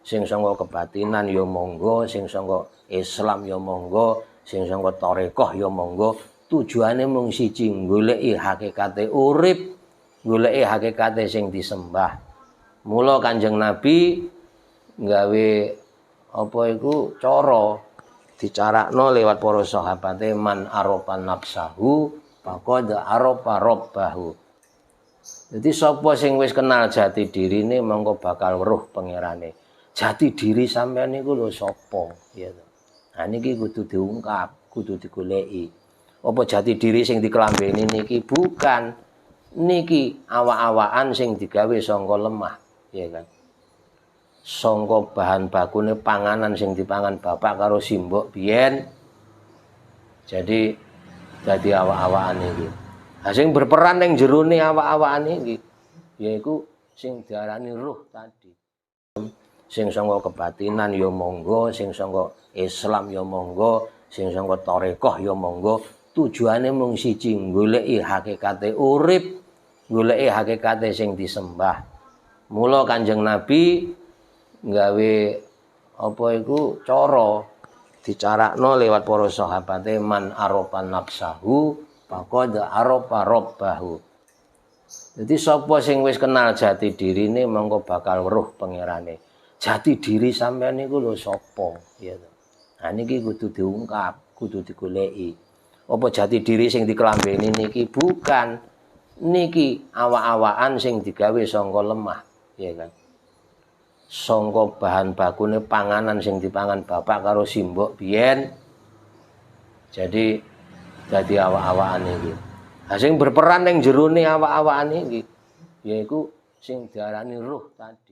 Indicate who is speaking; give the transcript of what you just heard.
Speaker 1: sing sangka kebatinan ya monggo, sing sangka Islam ya monggo, sing sangka tarekah ya monggo. Tujuane mung siji, goleki hakikate urip, goleki hakikate sing disembah. Mula Kanjeng Nabi gawe apa iku cara dicarakno lewat para sahabate, man arafa nafsahu faqad arafa rabbahu. Jadi sapa sing wis kenal jati dirine mongko bakal weruh pangerane. Jati diri sampean niku lho sapa, ya to. Nah niki kudu diungkap, kudu digoleki. Apa jati diri sing diklambeni niki bukan niki awak-awakan sing digawe sangka lemah, ya kan. Sangka bahan bakune panganan sing dipangan bapak karo simbok biyen. Jadi awak-awakan iki. Nah, sing berperan ning jerone awak-awakan iki yaiku sing diarani ruh tadi. Sing sangka kebatinan ya monggo, sing sangka Islam ya monggo, sing sangka tarekah ya monggo. Tujuane mung siji, goleki hakikate urip, goleki hakikate sing disembah. Mula Kanjeng Nabi gawe apa iku cara dicarakno lewat para sahabate, man arafa nafsahu faqad arafa rabbahu. Jadi sapa sing wis kenal jati dirine mongko bakal weruh pangerane. Jati diri sampean niku lho sapa, ya to. Nah niki kudu diungkap, kudu digoleki. Apa jati diri sing diklambeni niki bukan niki awak-awakan sing digawe sangka lemah, ya kan. Sangka bahan bakune panganan sing dipangan bapak karo simbok biyen. Jadi awak-awakan iki. Nah sing berperan ning jerone awak-awakan iki yaiku sing diarani ruh tadi.